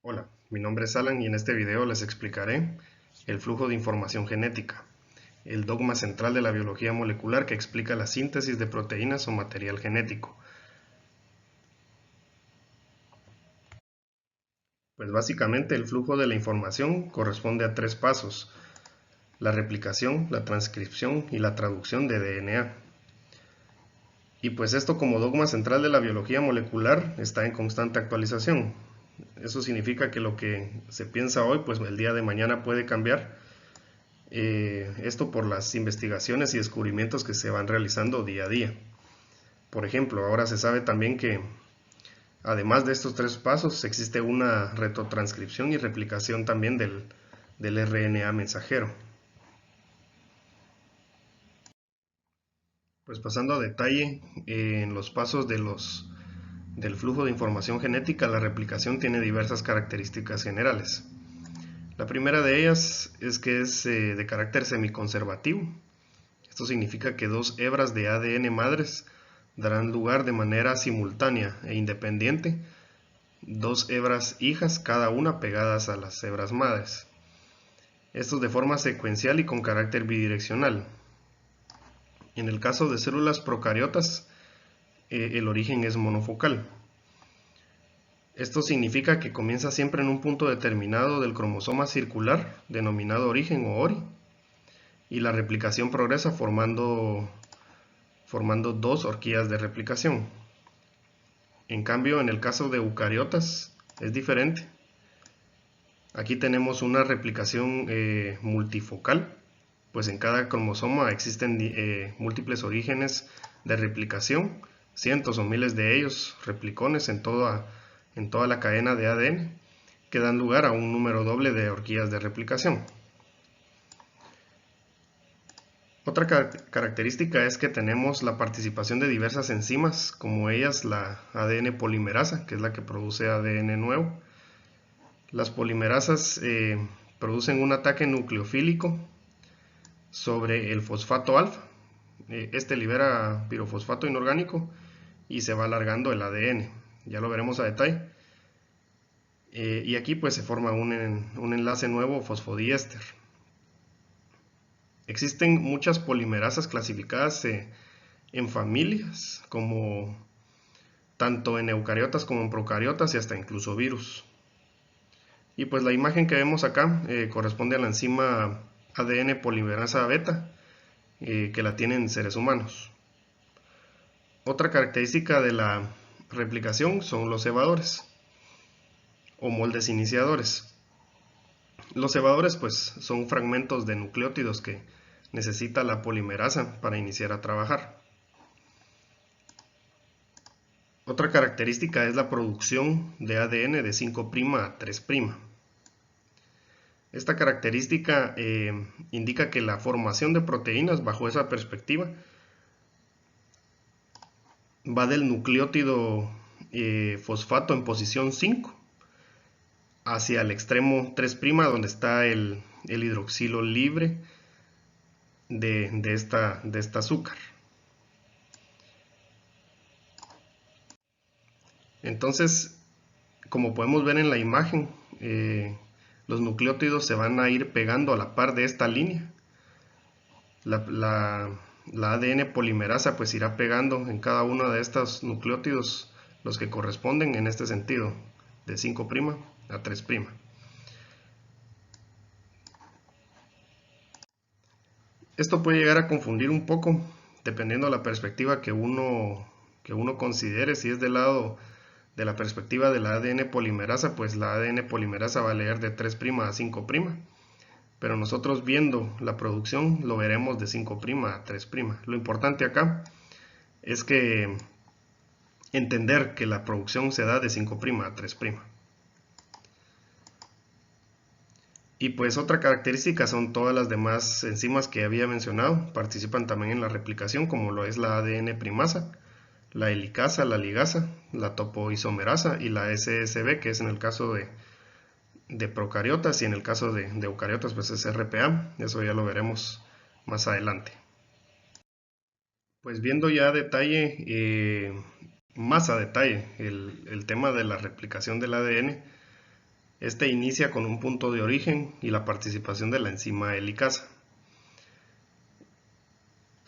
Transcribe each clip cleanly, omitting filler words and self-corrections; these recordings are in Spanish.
Hola, mi nombre es Alan y en este video les explicaré el flujo de información genética, el dogma central de la biología molecular que explica la síntesis de proteínas o material genético. Pues básicamente el flujo de la información corresponde a tres pasos: la replicación, la transcripción y la traducción de DNA. Y pues esto, como dogma central de la biología molecular, está en constante actualización. Eso significa que lo que se piensa hoy, pues el día de mañana puede cambiar. Esto por las investigaciones y descubrimientos que se van realizando día a día. Por ejemplo, ahora se sabe también que además de estos tres pasos existe una retrotranscripción y replicación también del RNA mensajero. Pues pasando a detalle en los pasos del flujo de información genética, la replicación tiene diversas características generales. La primera de ellas es que es de carácter semiconservativo. Esto significa que dos hebras de ADN madres darán lugar de manera simultánea e independiente dos hebras hijas, cada una pegadas a las hebras madres. Esto de forma secuencial y con carácter bidireccional. En el caso de células procariotas, el origen es monofocal. Esto significa que comienza siempre en un punto determinado del cromosoma circular, denominado origen o ORI, y la replicación progresa formando dos horquillas de replicación. En cambio, en el caso de eucariotas es diferente. Aquí tenemos una replicación multifocal, pues en cada cromosoma existen múltiples orígenes de replicación, cientos o miles de ellos, replicones en toda la cadena de ADN, que dan lugar a un número doble de horquillas de replicación. Otra característica es que tenemos la participación de diversas enzimas, como ellas la ADN polimerasa, que es la que produce ADN nuevo. Las polimerasas producen un ataque nucleofílico sobre el fosfato alfa. Este libera pirofosfato inorgánico y se va alargando el ADN. Ya lo veremos a detalle. Y aquí pues se forma un enlace nuevo fosfodiéster. Existen muchas polimerasas clasificadas en familias, como tanto en eucariotas como en procariotas y hasta incluso virus. Y pues la imagen que vemos acá corresponde a la enzima ADN polimerasa beta, que la tienen seres humanos. Otra característica de la replicación son los cebadores o moldes iniciadores. Los cebadores pues son fragmentos de nucleótidos que necesita la polimerasa para iniciar a trabajar. Otra característica es la producción de ADN de 5' a 3'. Esta característica indica que la formación de proteínas bajo esa perspectiva va del nucleótido fosfato en posición 5 hacia el extremo 3' donde está el hidroxilo libre de esta azúcar. Entonces, como podemos ver en la imagen, los nucleótidos se van a ir pegando a la par de esta línea. La ADN polimerasa pues irá pegando en cada uno de estos nucleótidos los que corresponden en este sentido, de 5' a 3'. Esto puede llegar a confundir un poco, dependiendo de la perspectiva que uno considere. Si es del lado de la perspectiva de la ADN polimerasa, pues la ADN polimerasa va a leer de 3' a 5'. Pero nosotros viendo la producción lo veremos de 5' a 3'. Lo importante acá es que entender que la producción se da de 5' a 3'. Y pues otra característica son todas las demás enzimas que había mencionado, participan también en la replicación, como lo es la ADN primasa, la helicasa, la ligasa, la topoisomerasa y la SSB, que es en el caso de procariotas, y en el caso de eucariotas pues es RPA. Eso ya lo veremos más adelante. Pues viendo ya a detalle, más a detalle, el tema de la replicación del ADN, Este inicia con un punto de origen y la participación de la enzima helicasa.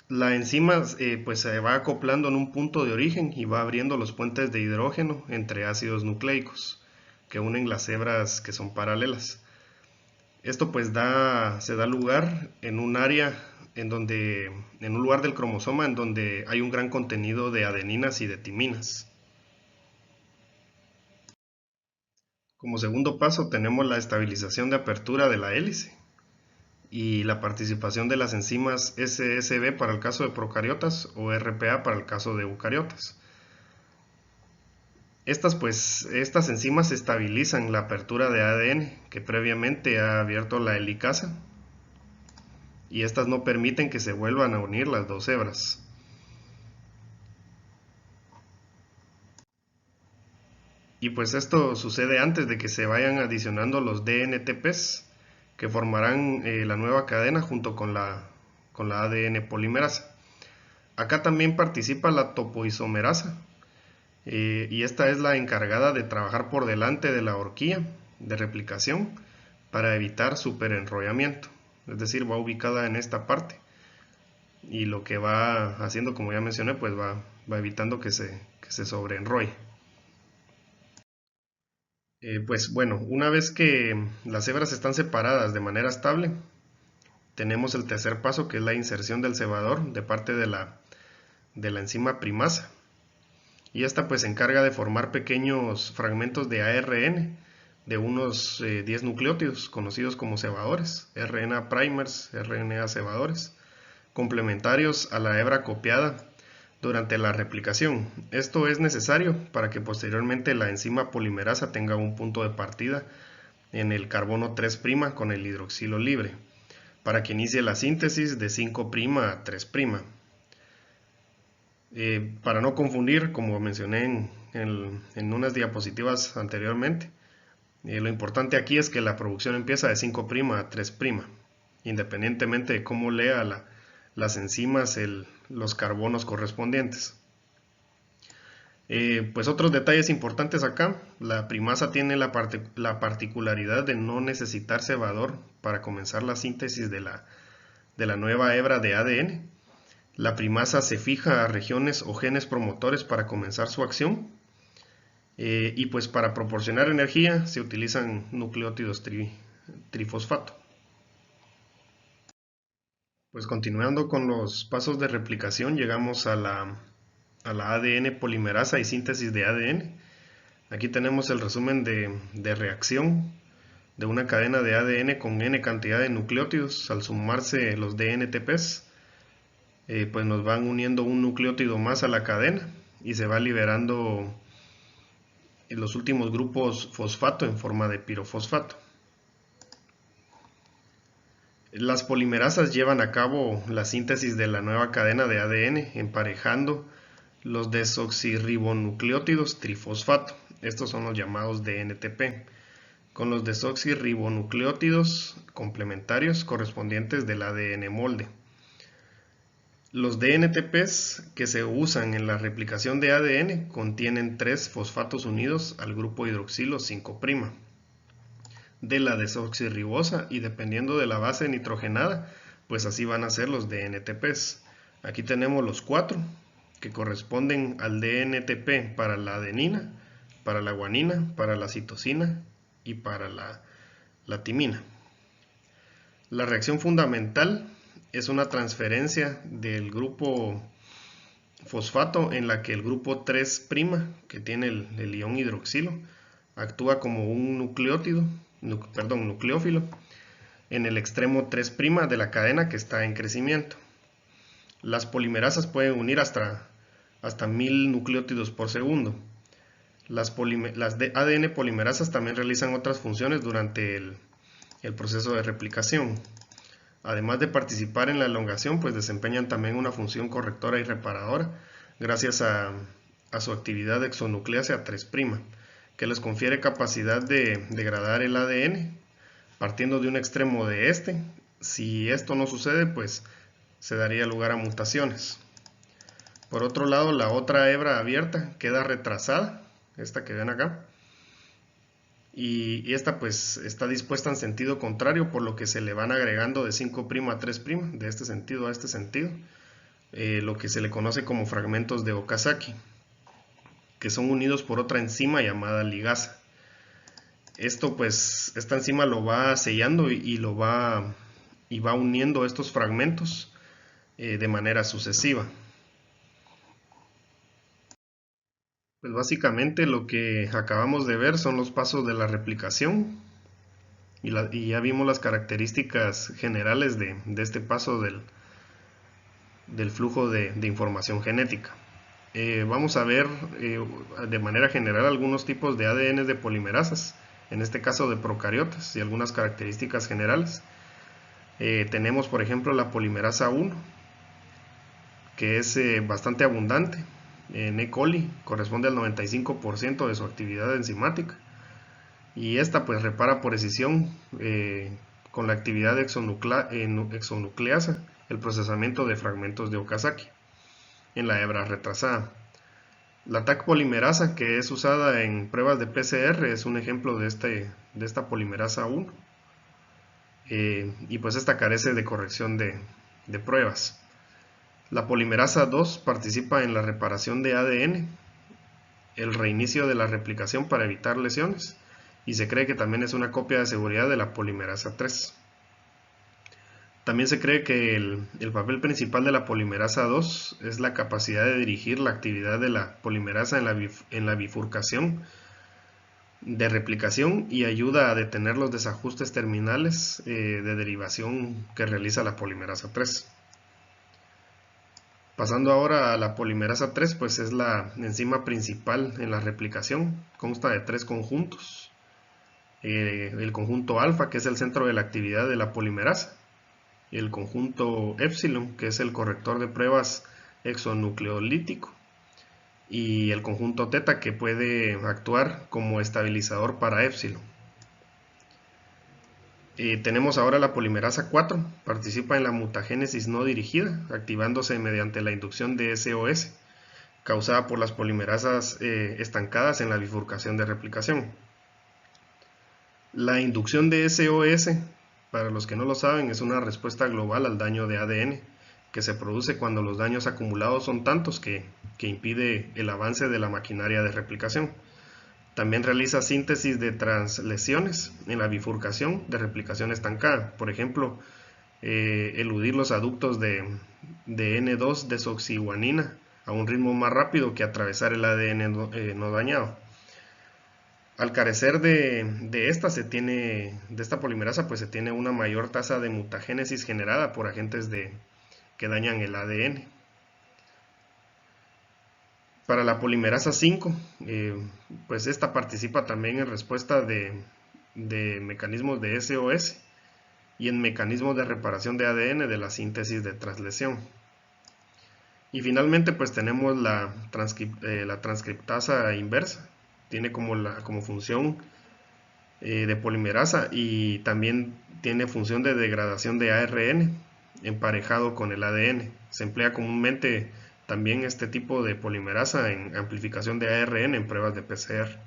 La enzima pues se va acoplando en un punto de origen y va abriendo los puentes de hidrógeno entre ácidos nucleicos que unen las hebras que son paralelas. Esto pues se da lugar en un área en un lugar del cromosoma en donde hay un gran contenido de adeninas y de timinas. Como segundo paso tenemos la estabilización de apertura de la hélice y la participación de las enzimas SSB para el caso de procariotas o RPA para el caso de eucariotas. Estas enzimas estabilizan la apertura de ADN que previamente ha abierto la helicasa y estas no permiten que se vuelvan a unir las dos hebras. Y pues esto sucede antes de que se vayan adicionando los DNTPs que formarán la nueva cadena junto con la ADN polimerasa. Acá también participa la topoisomerasa y esta es la encargada de trabajar por delante de la horquilla de replicación para evitar superenrollamiento, es decir, va ubicada en esta parte y lo que va haciendo, como ya mencioné, pues va evitando que se sobreenrolle. Pues bueno, una vez que las hebras están separadas de manera estable, tenemos el tercer paso, que es la inserción del cebador de parte de la enzima primasa. Y esta pues se encarga de formar pequeños fragmentos de ARN de unos 10 nucleótidos conocidos como cebadores, RNA primers, RNA cebadores, complementarios a la hebra copiada durante la replicación. Esto es necesario para que posteriormente la enzima polimerasa tenga un punto de partida en el carbono 3' con el hidroxilo libre, para que inicie la síntesis de 5' a 3'. Para no confundir, como mencioné en unas diapositivas anteriormente, lo importante aquí es que la producción empieza de 5' a 3', independientemente de cómo lea las enzimas los carbonos correspondientes. Pues otros detalles importantes acá: la primasa tiene la particularidad de no necesitar cebador para comenzar la síntesis de la nueva hebra de ADN. La primasa se fija a regiones o genes promotores para comenzar su acción y pues para proporcionar energía se utilizan nucleótidos trifosfato. Pues continuando con los pasos de replicación, llegamos a la ADN polimerasa y síntesis de ADN. Aquí tenemos el resumen de reacción de una cadena de ADN con n cantidad de nucleótidos. Al sumarse los DNTPs, pues nos van uniendo un nucleótido más a la cadena y se va liberando los últimos grupos fosfato en forma de pirofosfato. Las polimerasas llevan a cabo la síntesis de la nueva cadena de ADN emparejando los desoxirribonucleótidos trifosfato, estos son los llamados DNTP, con los desoxirribonucleótidos complementarios correspondientes del ADN molde. Los DNTPs que se usan en la replicación de ADN contienen 3 fosfatos unidos al grupo hidroxilo 5' de la desoxirribosa, y dependiendo de la base nitrogenada, pues así van a ser los DNTPs. Aquí tenemos los 4 que corresponden al DNTP para la adenina, para la guanina, para la citosina y para la timina. La reacción fundamental es una transferencia del grupo fosfato en la que el grupo 3', que tiene el ion hidroxilo, actúa como un nucleófilo en el extremo 3' de la cadena que está en crecimiento. Las polimerasas pueden unir hasta 1000 nucleótidos por segundo. Las ADN polimerasas también realizan otras funciones durante el proceso de replicación. Además de participar en la elongación, pues desempeñan también una función correctora y reparadora gracias a su actividad exonucleasa 3', que les confiere capacidad de degradar el ADN partiendo de un extremo de este. Si esto no sucede, pues se daría lugar a mutaciones. Por otro lado, la otra hebra abierta queda retrasada, esta que ven acá, y esta pues está dispuesta en sentido contrario, por lo que se le van agregando de 5' a 3', de este sentido a este sentido, lo que se le conoce como fragmentos de Okazaki, que son unidos por otra enzima llamada ligasa. Esto pues, esta enzima lo va sellando y va uniendo estos fragmentos de manera sucesiva. Pues básicamente lo que acabamos de ver son los pasos de la replicación y ya vimos las características generales de este paso del flujo de información genética. Vamos a ver de manera general algunos tipos de ADN de polimerasas, en este caso de procariotas, y algunas características generales. Tenemos por ejemplo la polimerasa 1, que es bastante abundante en E. coli, corresponde al 95% de su actividad enzimática, y esta pues repara por escisión con la actividad exonucleasa, el procesamiento de fragmentos de Okazaki en la hebra retrasada. La Taq polimerasa, que es usada en pruebas de PCR, es un ejemplo de esta polimerasa 1, y pues esta carece de corrección de pruebas. La polimerasa 2 participa en la reparación de ADN, el reinicio de la replicación para evitar lesiones, y se cree que también es una copia de seguridad de la polimerasa 3. También se cree que el papel principal de la polimerasa 2 es la capacidad de dirigir la actividad de la polimerasa en la bifurcación de replicación y ayuda a detener los desajustes terminales de derivación que realiza la polimerasa 3. Pasando ahora a la polimerasa 3, pues es la enzima principal en la replicación, consta de 3 conjuntos. El conjunto alfa, que es el centro de la actividad de la polimerasa, el conjunto epsilon, que es el corrector de pruebas exonucleolítico, y el conjunto teta, que puede actuar como estabilizador para epsilon. Tenemos ahora la polimerasa 4, participa en la mutagénesis no dirigida, activándose mediante la inducción de SOS, causada por las polimerasas estancadas en la bifurcación de replicación. La inducción de SOS, para los que no lo saben, es una respuesta global al daño de ADN, que se produce cuando los daños acumulados son tantos que impide el avance de la maquinaria de replicación. También realiza síntesis de translesiones en la bifurcación de replicación estancada. Por ejemplo, eludir los aductos de N2-desoxiguanina a un ritmo más rápido que atravesar el ADN no dañado. Al carecer de esta polimerasa, pues se tiene una mayor tasa de mutagénesis generada por agentes que dañan el ADN. Para la polimerasa 5, pues esta participa también en respuesta de mecanismos de SOS y en mecanismos de reparación de ADN de la síntesis de translesión. Y finalmente pues tenemos la transcriptasa inversa, tiene como función de polimerasa y también tiene función de degradación de ARN emparejado con el ADN. Se emplea comúnmente también este tipo de polimerasa en amplificación de ARN en pruebas de PCR.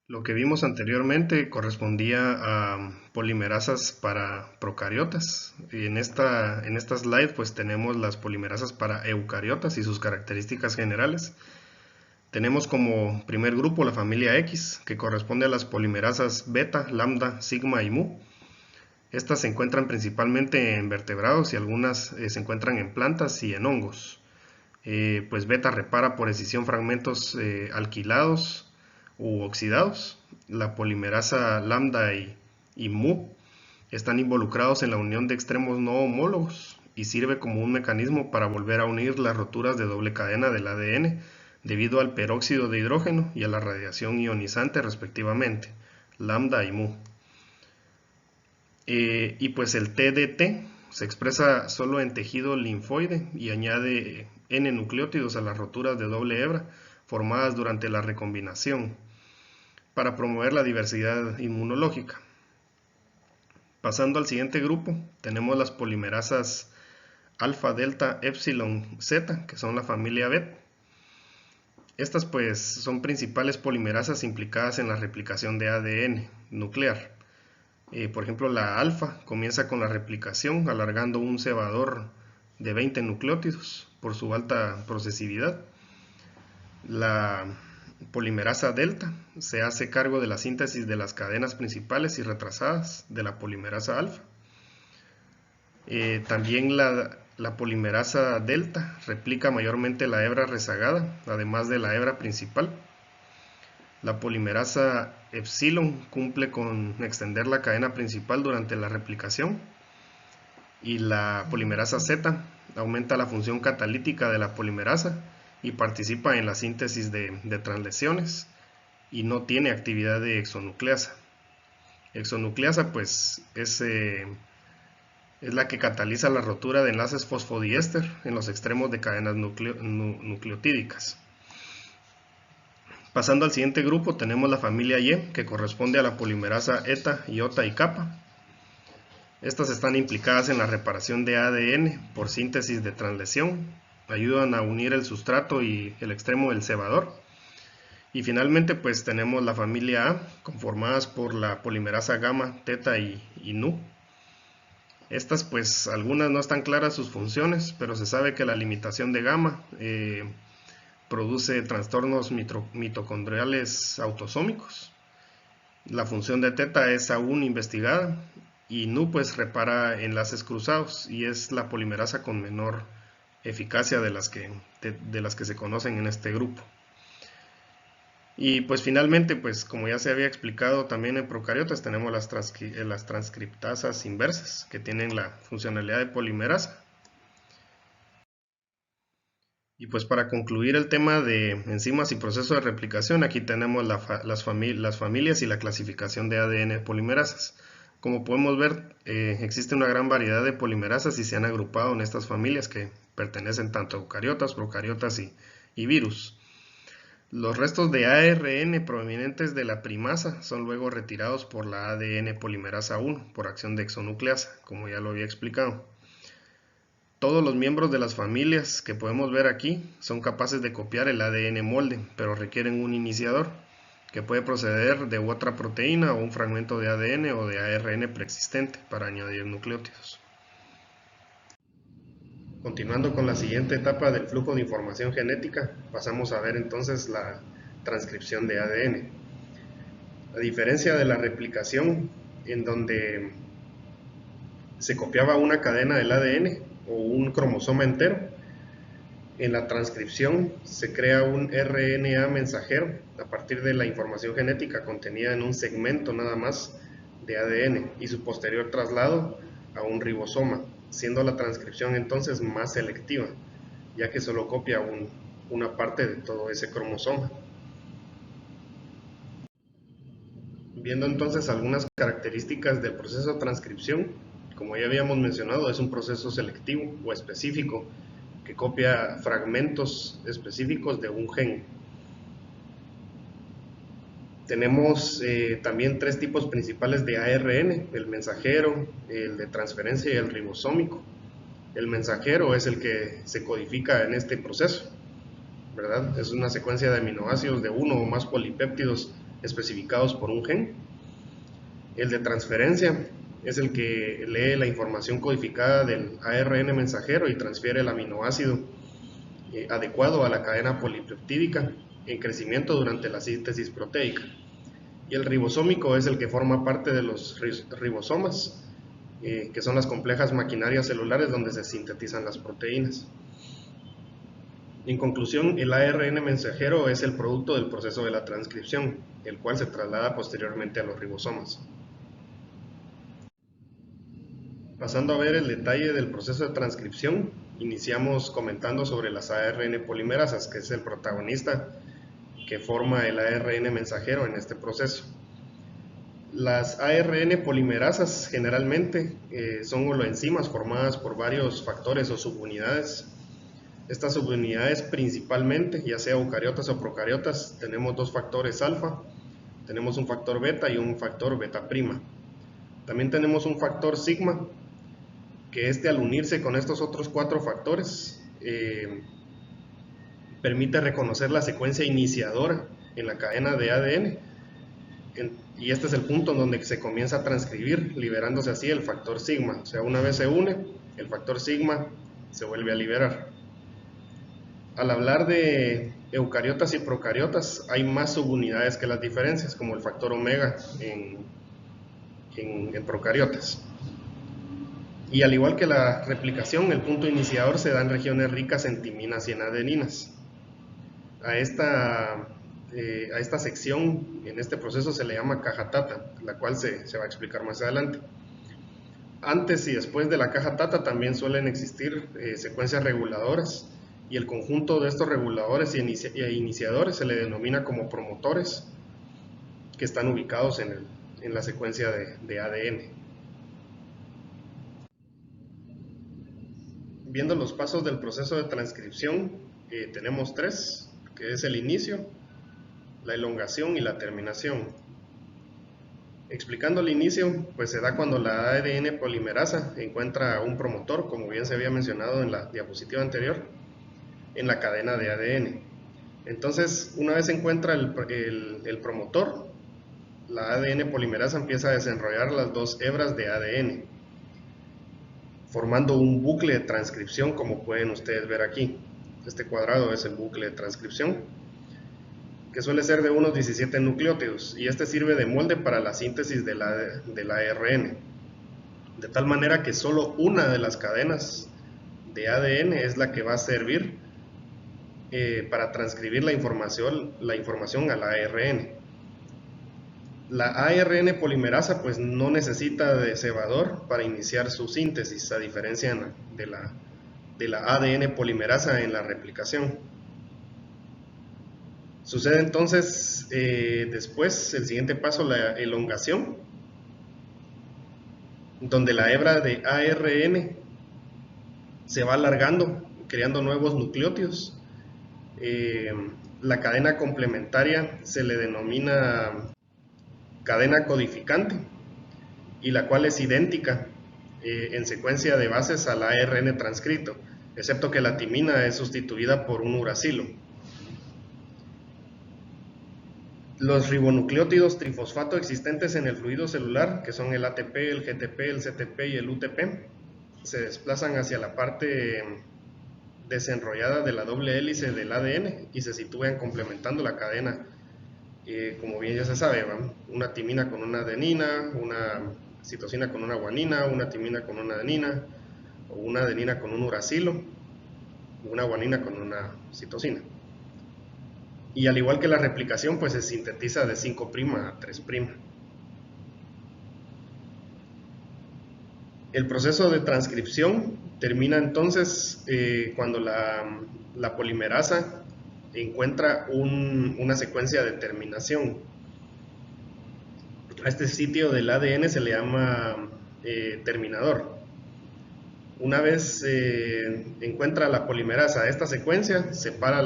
Lo que vimos anteriormente correspondía a polimerasas para procariotas. Y en esta slide pues tenemos las polimerasas para eucariotas y sus características generales. Tenemos como primer grupo la familia X, que corresponde a las polimerasas beta, lambda, sigma y mu. Estas se encuentran principalmente en vertebrados y algunas se encuentran en plantas y en hongos. Pues beta repara por escisión fragmentos alquilados u oxidados. La polimerasa lambda y mu están involucrados en la unión de extremos no homólogos y sirve como un mecanismo para volver a unir las roturas de doble cadena del ADN debido al peróxido de hidrógeno y a la radiación ionizante respectivamente, lambda y mu. Y pues el TDT se expresa solo en tejido linfoide y añade N nucleótidos a las roturas de doble hebra formadas durante la recombinación para promover la diversidad inmunológica. Pasando al siguiente grupo, tenemos las polimerasas alfa, delta, epsilon, zeta, que son la familia BET. Estas pues son principales polimerasas implicadas en la replicación de ADN nuclear. Por ejemplo, la alfa comienza con la replicación alargando un cebador de 20 nucleótidos por su alta procesividad. La polimerasa delta se hace cargo de la síntesis de las cadenas principales y retrasadas de la polimerasa alfa. También la polimerasa delta replica mayormente la hebra rezagada, además de la hebra principal. La polimerasa epsilon cumple con extender la cadena principal durante la replicación. Y la polimerasa Z aumenta la función catalítica de la polimerasa y participa en la síntesis de translesiones y no tiene actividad de exonucleasa. Exonucleasa pues es la que cataliza la rotura de enlaces fosfodiéster en los extremos de cadenas nucleotídicas. Pasando al siguiente grupo tenemos la familia Y, que corresponde a la polimerasa eta, iota y kappa. Estas están implicadas en la reparación de ADN por síntesis de translesión, ayudan a unir el sustrato y el extremo del cebador. Y finalmente pues tenemos la familia A, conformadas por la polimerasa gamma, teta y nu. Estas pues algunas no están claras sus funciones, pero se sabe que la limitación de gamma produce trastornos mitocondriales autosómicos. La función de teta es aún investigada y nu pues repara enlaces cruzados y es la polimerasa con menor eficacia de las que se conocen en este grupo. Y pues finalmente, pues como ya se había explicado también en procariotas, tenemos las transcriptasas inversas que tienen la funcionalidad de polimerasa. Y pues para concluir el tema de enzimas y procesos de replicación, aquí tenemos las familias y la clasificación de ADN polimerasas. Como podemos ver, existe una gran variedad de polimerasas y se han agrupado en estas familias que pertenecen tanto a eucariotas, procariotas y virus. Los restos de ARN provenientes de la primasa son luego retirados por la ADN polimerasa 1 por acción de exonucleasa, como ya lo había explicado. Todos los miembros de las familias que podemos ver aquí son capaces de copiar el ADN molde, pero requieren un iniciador que puede proceder de otra proteína o un fragmento de ADN o de ARN preexistente para añadir nucleótidos. Continuando con la siguiente etapa del flujo de información genética, pasamos a ver entonces la transcripción de ADN. A diferencia de la replicación, en donde se copiaba una cadena del ADN o un cromosoma entero, en la transcripción se crea un RNA mensajero a partir de la información genética contenida en un segmento nada más de ADN y su posterior traslado a un ribosoma, siendo la transcripción entonces más selectiva, ya que solo copia una parte de todo ese cromosoma. Viendo entonces algunas características del proceso de transcripción, como ya habíamos mencionado, es un proceso selectivo o específico que copia fragmentos específicos de un gen. Tenemos también tres tipos principales de ARN, el mensajero, el de transferencia y el ribosómico. El mensajero es el que se codifica en este proceso, ¿verdad? Es una secuencia de aminoácidos de uno o más polipéptidos especificados por un gen. El de transferencia es el que lee la información codificada del ARN mensajero y transfiere el aminoácido adecuado a la cadena polipeptídica en crecimiento durante la síntesis proteica. Y el ribosómico es el que forma parte de los ribosomas, que son las complejas maquinarias celulares donde se sintetizan las proteínas. En conclusión, el ARN mensajero es el producto del proceso de la transcripción, el cual se traslada posteriormente a los ribosomas. Pasando a ver el detalle del proceso de transcripción, iniciamos comentando sobre las ARN polimerasas, que es el protagonista que forma el ARN mensajero en este proceso. Las ARN polimerasas generalmente son holoenzimas formadas por varios factores o subunidades. Estas subunidades principalmente, ya sea eucariotas o procariotas, tenemos dos factores alfa, tenemos un factor beta y un factor beta prima. También tenemos un factor sigma, que al unirse con estos otros cuatro factores permite reconocer la secuencia iniciadora en la cadena de ADN, y este es el punto en donde se comienza a transcribir, liberándose así el factor sigma. O sea, una vez se une, el factor sigma se vuelve a liberar. Al hablar de eucariotas y procariotas, hay más subunidades que las diferencias, como el factor omega en procariotas. Y al igual que la replicación, el punto iniciador se da en regiones ricas en timinas y en adeninas. A esta sección, en este proceso, se le llama caja Tata, la cual se va a explicar más adelante. Antes y después de la caja Tata también suelen existir secuencias reguladoras, y el conjunto de estos reguladores e iniciadores se le denomina como promotores, que están ubicados en la secuencia de ADN. Viendo los pasos del proceso de transcripción, tenemos tres, que es el inicio, la elongación y la terminación. Explicando el inicio, pues se da cuando la ADN polimerasa encuentra un promotor, como bien se había mencionado en la diapositiva anterior, en la cadena de ADN. Entonces, una vez se encuentra el promotor, la ADN polimerasa empieza a desenrollar las dos hebras de ADN, formando un bucle de transcripción, como pueden ustedes ver aquí. Este cuadrado es el bucle de transcripción, que suele ser de unos 17 nucleótidos, y este sirve de molde para la síntesis del ARN, de tal manera que solo una de las cadenas de ADN es la que va a servir para transcribir la información al ARN. La ARN polimerasa pues no necesita de cebador para iniciar su síntesis, a diferencia de la ADN polimerasa en la replicación. Sucede entonces después el siguiente paso, la elongación, donde la hebra de ARN se va alargando, creando nuevos nucleótidos. La cadena complementaria se le denomina cadena codificante, y la cual es idéntica en secuencia de bases al ARN transcrito, excepto que la timina es sustituida por un uracilo. Los ribonucleótidos trifosfato existentes en el fluido celular, que son el ATP, el GTP, el CTP y el UTP, se desplazan hacia la parte desenrollada de la doble hélice del ADN y se sitúan complementando la cadena. Como bien ya se sabe, ¿va? Una timina con una adenina, una citosina con una guanina, una timina con una adenina, o una adenina con un uracilo, una guanina con una citosina. Y al igual que la replicación, pues se sintetiza de 5' a 3'. El proceso de transcripción termina entonces cuando la polimerasa encuentra una secuencia de terminación. A este sitio del ADN se le llama terminador. Una vez encuentra la polimerasa esta secuencia, separa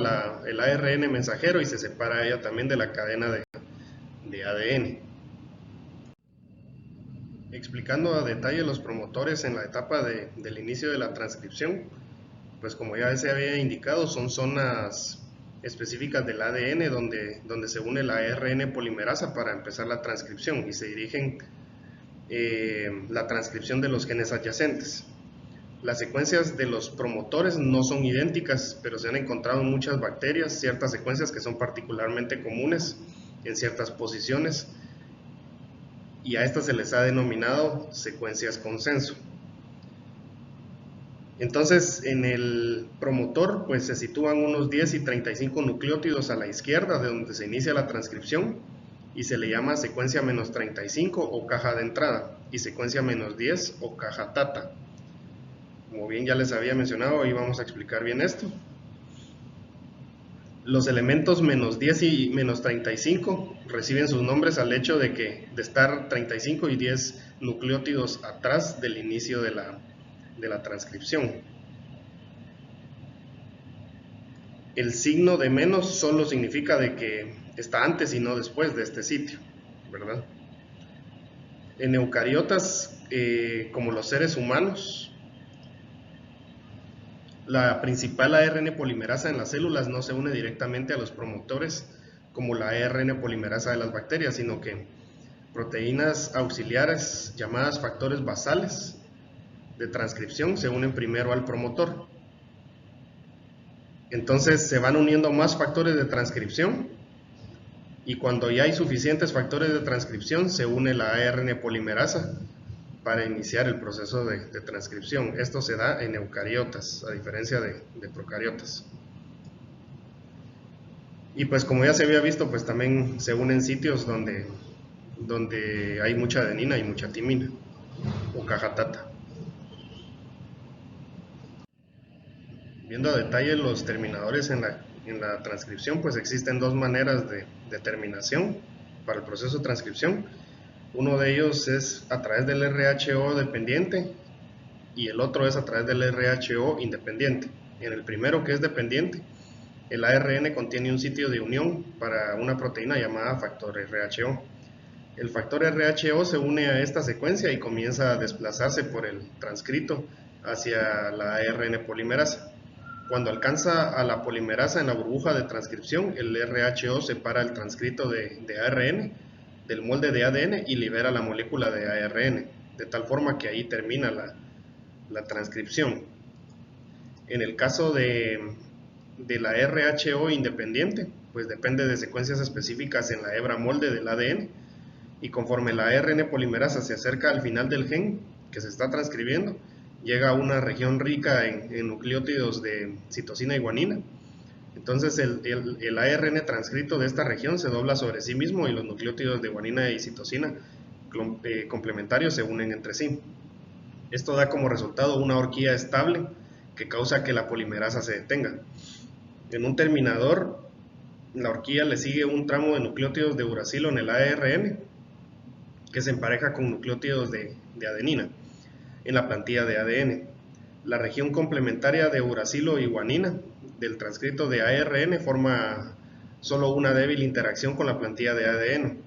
el ARN mensajero y se separa ella también de la cadena de ADN. Explicando a detalle los promotores en la etapa del inicio de la transcripción, pues como ya se había indicado, son zonas específicas del ADN donde se une la ARN polimerasa para empezar la transcripción y se dirigen la transcripción de los genes adyacentes. Las secuencias de los promotores no son idénticas, pero se han encontrado en muchas bacterias ciertas secuencias que son particularmente comunes en ciertas posiciones, y a estas se les ha denominado secuencias consenso. Entonces, en el promotor pues se sitúan unos 10 y 35 nucleótidos a la izquierda de donde se inicia la transcripción, y se le llama secuencia menos 35 o caja de entrada, y secuencia menos 10 o caja Tata. Como bien ya les había mencionado, hoy vamos a explicar bien esto. Los elementos menos 10 y menos 35 reciben sus nombres al hecho de estar 35 y 10 nucleótidos atrás del inicio de la transcripción. El signo de menos solo significa de que está antes y no después de este sitio, ¿verdad? En eucariotas, como los seres humanos, La principal ARN polimerasa en las células no se une directamente a los promotores como la ARN polimerasa de las bacterias, sino que proteínas auxiliares llamadas factores basales de transcripción se unen primero al promotor. Entonces se van uniendo más factores de transcripción y cuando ya hay suficientes factores de transcripción se une la ARN polimerasa para iniciar el proceso de transcripción. Esto se da en eucariotas, a diferencia de procariotas. Y pues como ya se había visto, pues también se unen sitios donde hay mucha adenina y mucha timina, o cajatata. Viendo a detalle los terminadores en la transcripción, pues existen dos maneras de terminación para el proceso de transcripción. Uno de ellos es a través del RHO dependiente y el otro es a través del RHO independiente. En el primero, que es dependiente, el ARN contiene un sitio de unión para una proteína llamada factor RHO. El factor RHO se une a esta secuencia y comienza a desplazarse por el transcrito hacia la ARN polimerasa. Cuando alcanza a la polimerasa en la burbuja de transcripción, el RHO separa el transcrito de ARN del molde de ADN y libera la molécula de ARN, de tal forma que ahí termina la transcripción. En el caso de la RHO independiente, pues depende de secuencias específicas en la hebra molde del ADN, y conforme la ARN polimerasa se acerca al final del gen que se está transcribiendo, llega a una región rica en nucleótidos de citosina y guanina. Entonces el ARN transcrito de esta región se dobla sobre sí mismo y los nucleótidos de guanina y citosina complementarios se unen entre sí. Esto da como resultado una horquilla estable que causa que la polimerasa se detenga. En un terminador, la horquilla le sigue un tramo de nucleótidos de uracilo en el ARN que se empareja con nucleótidos de adenina en la plantilla de ADN. La región complementaria de uracilo y guanina del transcrito de ARN forma solo una débil interacción con la plantilla de ADN.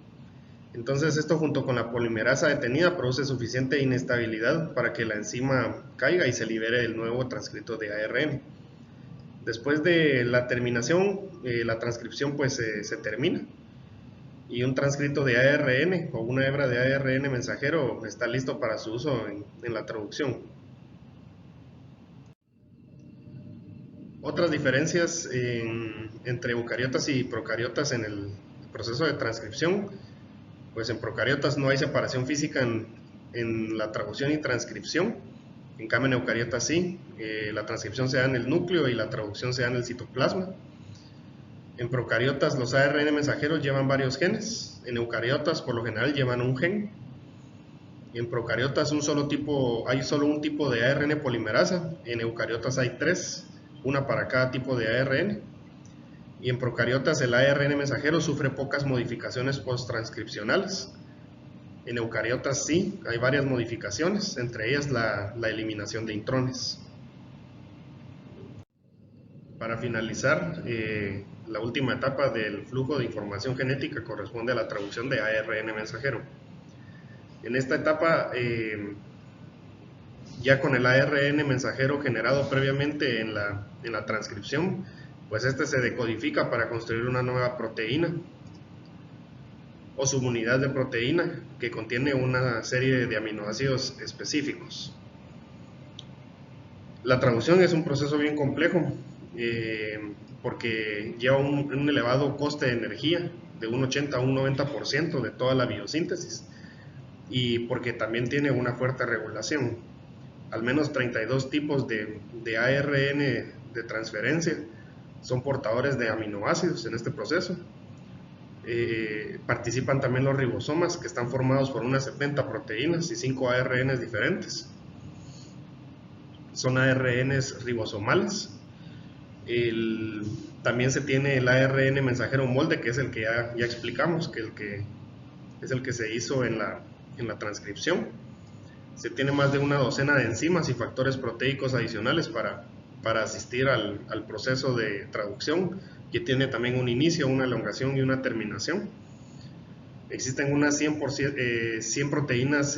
Entonces esto junto con la polimerasa detenida produce suficiente inestabilidad para que la enzima caiga y se libere el nuevo transcrito de ARN. Después de la terminación, la transcripción pues se termina y un transcrito de ARN o una hebra de ARN mensajero está listo para su uso en la traducción. Otras diferencias entre eucariotas y procariotas en el proceso de transcripción, pues en procariotas no hay separación física en la traducción y transcripción, en cambio en eucariotas sí, la transcripción se da en el núcleo y la traducción se da en el citoplasma. En procariotas los ARN mensajeros llevan varios genes, en eucariotas por lo general llevan un gen. En procariotas hay solo un tipo de ARN polimerasa, en eucariotas hay 3, una para cada tipo de ARN. Y en procariotas el ARN mensajero sufre pocas modificaciones posttranscripcionales. En eucariotas sí, hay varias modificaciones, entre ellas la eliminación de intrones. Para finalizar, la última etapa del flujo de información genética corresponde a la traducción de ARN mensajero. En esta etapa, ya con el ARN mensajero generado previamente en la transcripción, pues este se decodifica para construir una nueva proteína o subunidad de proteína que contiene una serie de aminoácidos específicos. La traducción es un proceso bien complejo porque lleva un elevado coste de energía de un 80 a un 90% de toda la biosíntesis y porque también tiene una fuerte regulación. Al menos 32 tipos de ARN de transferencia son portadores de aminoácidos en este proceso. Participan también los ribosomas, que están formados por unas 70 proteínas y 5 ARNs diferentes. Son ARNs ribosomales. También se tiene el ARN mensajero molde, que es el que ya explicamos, que es el que se hizo en la transcripción. Se tiene más de una docena de enzimas y factores proteicos adicionales para asistir al proceso de traducción, que tiene también un inicio, una elongación y una terminación. Existen unas 100 proteínas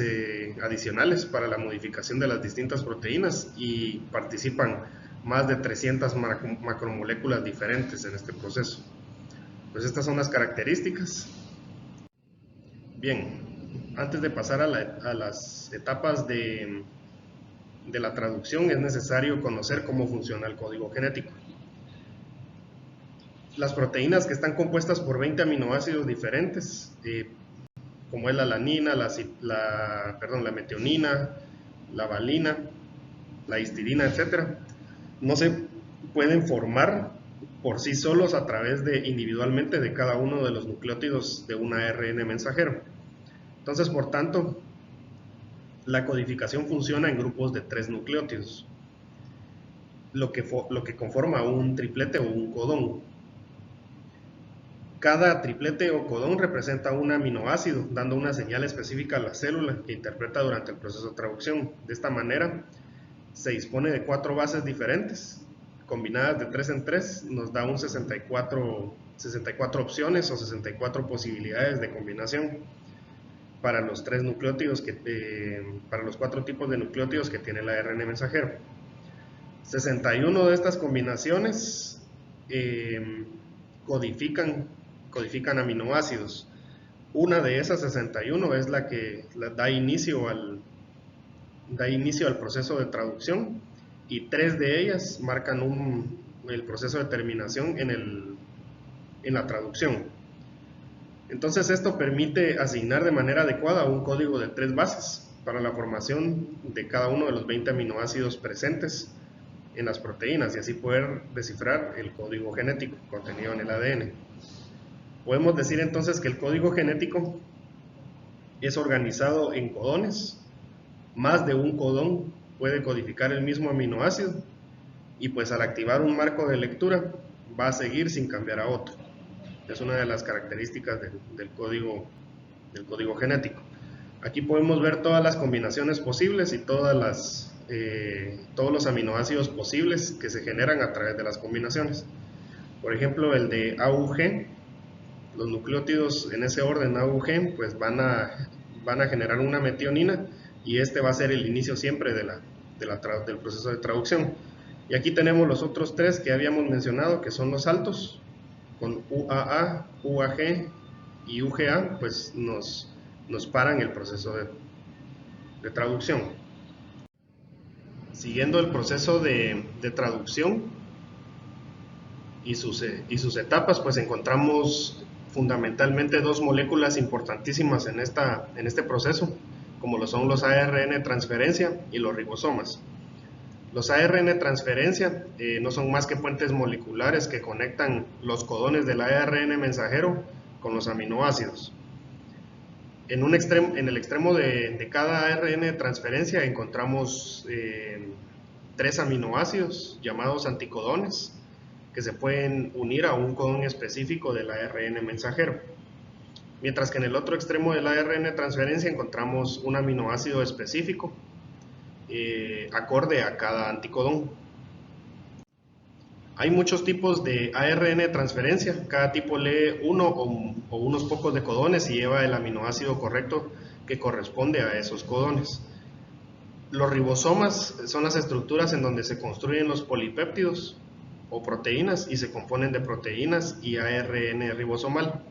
adicionales para la modificación de las distintas proteínas y participan más de 300 macromoléculas diferentes en este proceso. Pues estas son las características. Bien, antes de pasar a las etapas de la traducción, es necesario conocer cómo funciona el código genético. Las proteínas que están compuestas por 20 aminoácidos diferentes, como es la alanina, la metionina, la valina, la histidina, etc., no se pueden formar por sí solos a través individualmente de cada uno de los nucleótidos de un ARN mensajero. Entonces, por tanto, la codificación funciona en grupos de 3 nucleótidos, lo que conforma un triplete o un codón. Cada triplete o codón representa un aminoácido, dando una señal específica a la célula que interpreta durante el proceso de traducción. De esta manera, se dispone de 4 bases diferentes, combinadas de 3 en 3, nos da un 64 opciones o 64 posibilidades de combinación para los 3 nucleótidos, para los 4 tipos de nucleótidos que tiene el ARN mensajero. 61 de estas combinaciones codifican aminoácidos. Una de esas 61 es la que da inicio al proceso de traducción, y 3 de ellas marcan el proceso de terminación en la traducción. Entonces esto permite asignar de manera adecuada un código de 3 bases para la formación de cada uno de los 20 aminoácidos presentes en las proteínas, y así poder descifrar el código genético contenido en el ADN. Podemos decir entonces que el código genético es organizado en codones. Más de un codón puede codificar el mismo aminoácido, y pues al activar un marco de lectura va a seguir sin cambiar a otro. Es una de las características del código genético. Aquí podemos ver todas las combinaciones posibles y todos los aminoácidos posibles que se generan a través de las combinaciones. Por ejemplo, el de AUG, los nucleótidos en ese orden AUG pues van a generar una metionina, y este va a ser el inicio siempre del proceso de traducción. Y aquí tenemos los otros 3 que habíamos mencionado, que son los altos, con UAA, UAG y UGA, pues nos paran el proceso de traducción. Siguiendo el proceso de traducción y sus etapas, pues encontramos fundamentalmente 2 moléculas importantísimas en este proceso, como lo son los ARN transferencia y los ribosomas. Los ARN transferencia no son más que puentes moleculares que conectan los codones del ARN mensajero con los aminoácidos. En el extremo de cada ARN transferencia encontramos 3 aminoácidos llamados anticodones, que se pueden unir a un codón específico del ARN mensajero. Mientras que en el otro extremo del ARN transferencia encontramos un aminoácido específico acorde a cada anticodón. Hay muchos tipos de ARN transferencia, cada tipo lee uno o unos pocos de codones y lleva el aminoácido correcto que corresponde a esos codones. Los ribosomas son las estructuras en donde se construyen los polipéptidos o proteínas y se componen de proteínas y ARN ribosomal.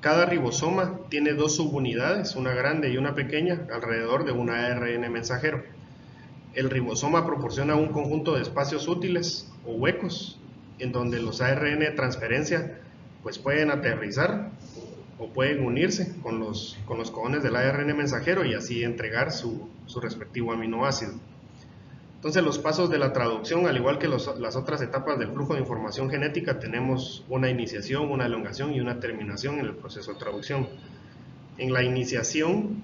Cada ribosoma tiene 2 subunidades, una grande y una pequeña, alrededor de un ARN mensajero. El ribosoma proporciona un conjunto de espacios útiles o huecos en donde los ARN transferencia pues pueden aterrizar o pueden unirse con los codones del ARN mensajero y así entregar su respectivo aminoácido. Entonces, los pasos de la traducción, al igual que las otras etapas del flujo de información genética, tenemos una iniciación, una elongación y una terminación en el proceso de traducción. En la iniciación,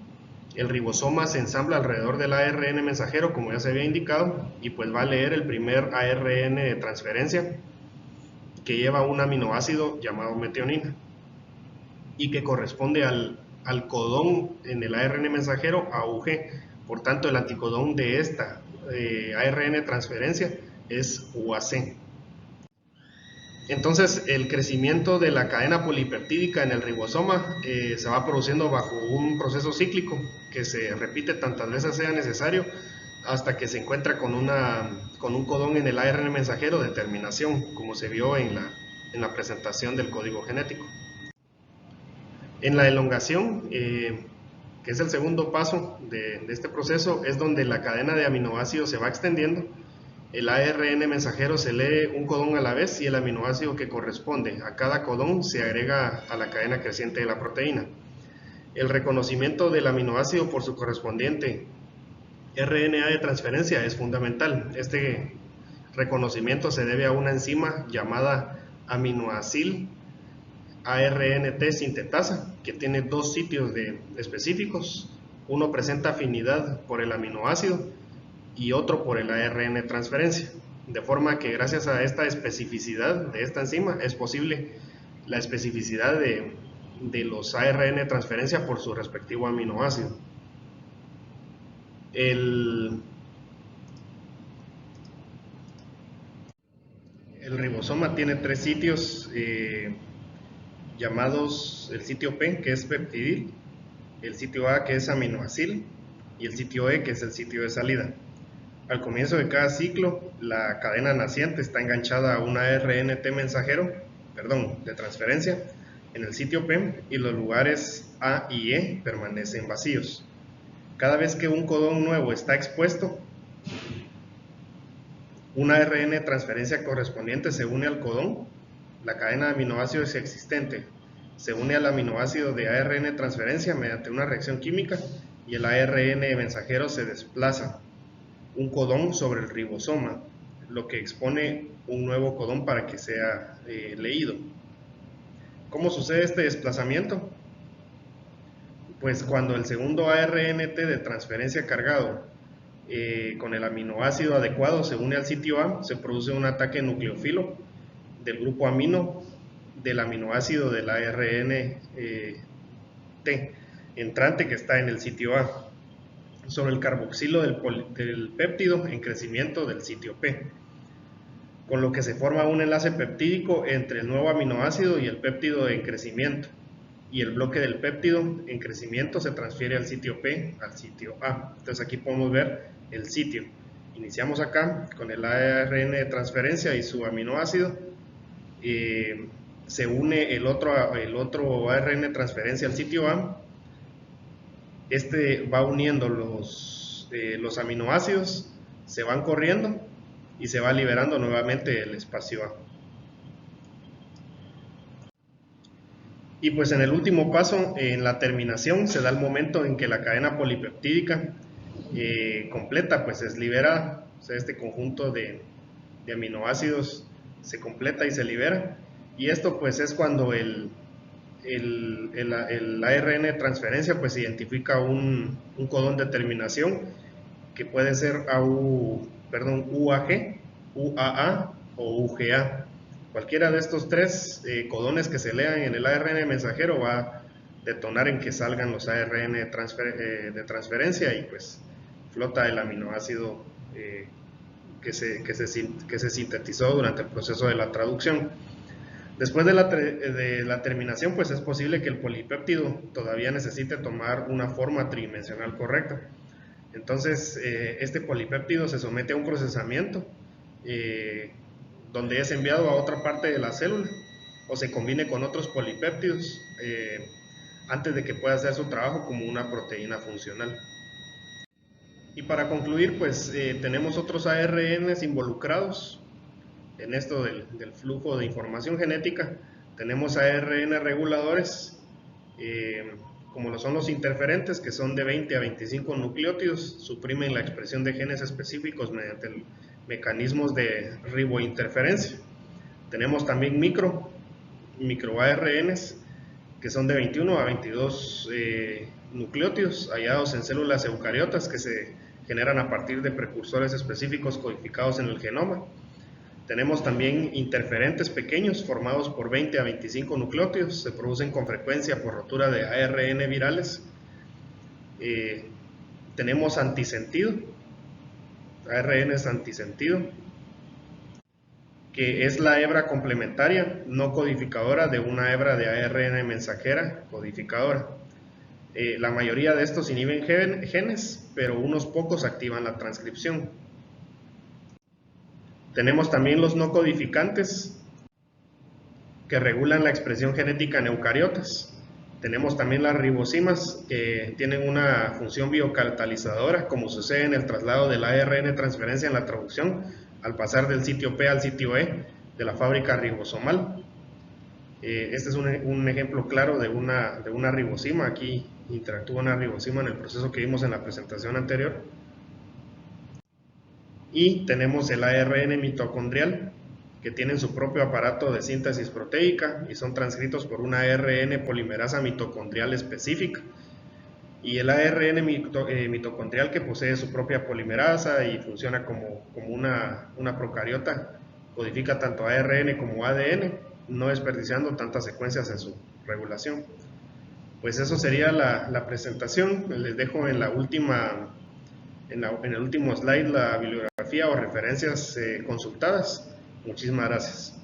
el ribosoma se ensambla alrededor del ARN mensajero, como ya se había indicado, y pues va a leer el primer ARN de transferencia, que lleva un aminoácido llamado metionina, y que corresponde al codón en el ARN mensajero AUG. Por tanto, el anticodón de esta ARN transferencia es UAC. Entonces, el crecimiento de la cadena polipeptídica en el ribosoma se va produciendo bajo un proceso cíclico que se repite tantas veces sea necesario hasta que se encuentra con un codón en el ARN mensajero de terminación, como se vio en la presentación del código genético. En la elongación, que es el segundo paso de este proceso, es donde la cadena de aminoácidos se va extendiendo. El ARN mensajero se lee un codón a la vez y el aminoácido que corresponde a cada codón se agrega a la cadena creciente de la proteína. El reconocimiento del aminoácido por su correspondiente RNA de transferencia es fundamental. Este reconocimiento se debe a una enzima llamada aminoacil ARNT sintetasa, que tiene dos sitios específicos. Uno presenta afinidad por el aminoácido y otro por el ARN transferencia, de forma que gracias a esta especificidad de esta enzima es posible la especificidad de los ARN transferencia por su respectivo aminoácido. El ribosoma tiene tres sitios llamados el sitio P, que es peptidil, el sitio A, que es aminoacil, y el sitio E, que es el sitio de salida. Al comienzo de cada ciclo, la cadena naciente está enganchada a un ARNT mensajero, de transferencia, en el sitio P, y los lugares A y E permanecen vacíos. Cada vez que un codón nuevo está expuesto, un ARN transferencia correspondiente se une al codón, la cadena de aminoácidos existente se une al aminoácido de ARN transferencia mediante una reacción química y el ARN mensajero se desplaza un codón sobre el ribosoma, lo que expone un nuevo codón para que sea leído. ¿Cómo sucede este desplazamiento? Pues cuando el segundo ARNT de transferencia cargado con el aminoácido adecuado se une al sitio A, se produce un ataque nucleófilo del grupo amino del aminoácido del ARN T entrante que está en el sitio A sobre el carboxilo del péptido en crecimiento del sitio P, con lo que se forma un enlace peptídico entre el nuevo aminoácido y el péptido en crecimiento, y el bloque del péptido en crecimiento se transfiere al sitio P al sitio A. Entonces aquí podemos ver el sitio. Iniciamos acá con el ARN de transferencia y su aminoácido. Se une el otro ARN de transferencia al sitio A. Este va uniendo los aminoácidos, se van corriendo y se va liberando nuevamente el espacio A. Y pues en el último paso, en la terminación, se da el momento en que la cadena polipeptídica completa pues es liberada. O sea, este conjunto de aminoácidos se completa y se libera. Y esto pues es cuando el ARN transferencia pues identifica un codón de terminación que puede ser UAG, UAA o UGA. Cualquiera de estos tres codones que se lean en el ARN mensajero va a detonar en que salgan los ARN de transferencia y pues flota el aminoácido que se sintetizó durante el proceso de la traducción. Después de la terminación, pues es posible que el polipéptido todavía necesite tomar una forma tridimensional correcta. Entonces, este polipéptido se somete a un procesamiento donde es enviado a otra parte de la célula o se combine con otros polipéptidos antes de que pueda hacer su trabajo como una proteína funcional. Y para concluir, pues tenemos otros ARNs involucrados en esto del flujo de información genética. Tenemos ARN reguladores, como lo son los interferentes, que son de 20 a 25 nucleótidos, suprimen la expresión de genes específicos mediante mecanismos de ribointerferencia. Tenemos también micro ARNs, que son de 21 a 22 nucleótidos, hallados en células eucariotas que se generan a partir de precursores específicos codificados en el genoma. Tenemos también interferentes pequeños formados por 20 a 25 nucleótidos, se producen con frecuencia por rotura de ARN virales. Tenemos antisentido, ARNs antisentido, que es la hebra complementaria no codificadora de una hebra de ARN mensajera codificadora. La mayoría de estos inhiben genes, pero unos pocos activan la transcripción. Tenemos también los no codificantes, que regulan la expresión genética en eucariotas. Tenemos también las ribosimas, que tienen una función biocatalizadora, como sucede en el traslado del ARN transferencia en la traducción, al pasar del sitio P al sitio E de la fábrica ribosomal. Este es un ejemplo claro de una ribosima. Aquí interactúa una ribosima en el proceso que vimos en la presentación anterior. Y tenemos el ARN mitocondrial, que tienen su propio aparato de síntesis proteica y son transcritos por una ARN polimerasa mitocondrial específica. Y el ARN mitocondrial, que posee su propia polimerasa y funciona como una procariota, codifica tanto ARN como ADN, no desperdiciando tantas secuencias en su regulación. Pues eso sería la presentación. Les dejo en el último slide la bibliografía o referencias consultadas. Muchísimas gracias.